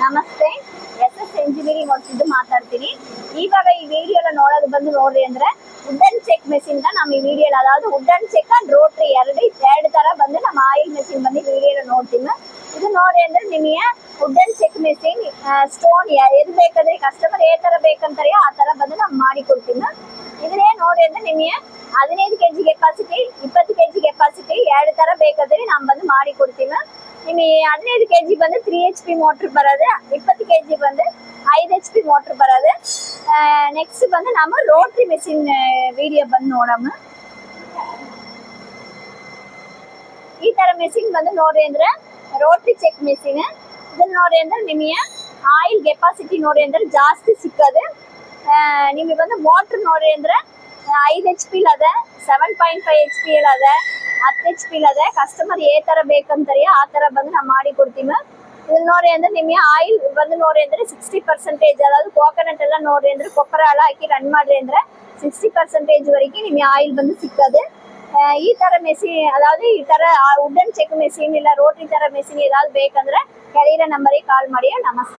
ನಮಸ್ತೆ. SS engineering ಓದ್ತಿದ್ದು ಮಾತಾಡ್ತೀನಿ. ಇವಾಗ ಈ ವಿಡಿಯೋನ ನೋಡೋದು ಬಂದು ನೋಡ್ರಿ ಅಂದ್ರೆ ವುಡನ್ ಚೆಕ್ ಮೆಷಿನ್ நம்ம ಈ ವಿಡಿಯೋல அதாவது ವುಡನ್ ಚೆಕ್ ಅಂಡ್ ರೋಟರಿ ಎರಡು ತರ ಬಂದು ನಮ್ಮ ಆಯಿಲ್ ಮೆಷಿನ್ ಬಂದು ವಿಡಿಯೋல ನೋಡ್ತೀನಿ. ಇದು ನೋಡಿ ಅಂದ್ರೆ ನಿಮಗೆ ವುಡನ್ ಚೆಕ್ ಮೆಷಿನ್ ಸ್ಟೋನ್ ಎದು ಬೇಕಾದ್ರೆ ಕಸ್ಟಮರ್ ಯಾವ ತರ ಬೇಕಂತಾರೆ ಆ ತರ ಬಂದು ನಾನು ಮಾಡಿ ಕೊಡ್ತೀನಿ. ಇದನ್ನೇ ನೋಡಿ ಅಂದ್ರೆ ನಿಮಗೆ 15 kg ಕೆಪಾಸಿಟಿ 20 kg ಕೆಪಾಸಿಟಿ ಎರಡು ತರ ಬೇಕಾದ್ರೆ ನಾನು ಬಂದು ಮಾಡಿ ಕೊಡ್ತೀನಿ. ನಿಮಗೆ 15 kg ಬಂದು 3 HP ಮೋಟರ್ ಬರೋದು, 20 kg ಬಂದು 5 HP ಮೋಟರ್ ಬರೋದು. ನೆಕ್ಸ್ಟ್ ಬಂದು ನಾವು ರೋಟರಿ ಮೆಷಿನ್ ವಿಡಿಯೋ ಬಂದು ನೋಡೋಣ. ಈ ತರ ಮೆಷಿನ್ ಬಂದು ನೋಡಿ ಅಂದ್ರೆ ರೋಟರಿ ಚೆಕ್ ಮೆಷಿನ್. ಇದನ್ನ ನೋಡಿ ಅಂದ್ರೆ ನಿಮಗೆ ಆಯಿಲ್ ಕೆಪಾಸಿಟಿ ನೋಡಿ ಅಂದ್ರೆ ಜಾಸ್ತಿ ಸಿಕ್ಕದೆ. ನಿಮಗೆ ಬಂದು ಮೋಟರ್ ನೋಡಿ ಅಂದ್ರೆ 5 HP ಅದ, 7.5 HP ಅದ, 10 HP ಅದ. ಕಸ್ಟಮರ್ ಯಾವ ತರ ಬೇಕಂತಾರೆ ಆ ತರ ಬಂದು ನಾವು ಮಾಡಿ ಕೊಡ್ತೀವಿ. ಇದನ್ನ ನೋಡಿ ಅಂದ್ರೆ ನಿಮಗೆ ಆಯಿಲ್ ಬಂದು ನೋಡಿ ಅಂದ್ರೆ 60% ಅதாவது ಕೋಕೋನಟ್ ಎಲ್ಲ ನೋಡಿ ಅಂದ್ರೆ ಕೊಬ್ಬರ ಎಲ್ಲ ಹಾಕಿ ರನ್ ಮಾಡ್ರಿ ಅಂದ್ರೆ 60% ವರೆಗೆ ನಿಮಗೆ ಆಯಿಲ್ ಬಂದು ಸಿಕ್ಕದೆ. ಈ ತರ ಮೆಷಿನ್ ಅதாவது ಈ ತರ ವುಡನ್ ಚೆಕ್ ಮೆಷಿನ್ ಇಲ್ಲ ರೋಟರಿ ತರ ಮೆಷಿನ್ ಏನಾದ್ರು ಬೇಕಂದ್ರೆ ಕೆಳಗಿನ ನಂಬರಿಗೆ ಕಾಲ್ ಮಾಡಿ. ನಮಸ್ತೆ.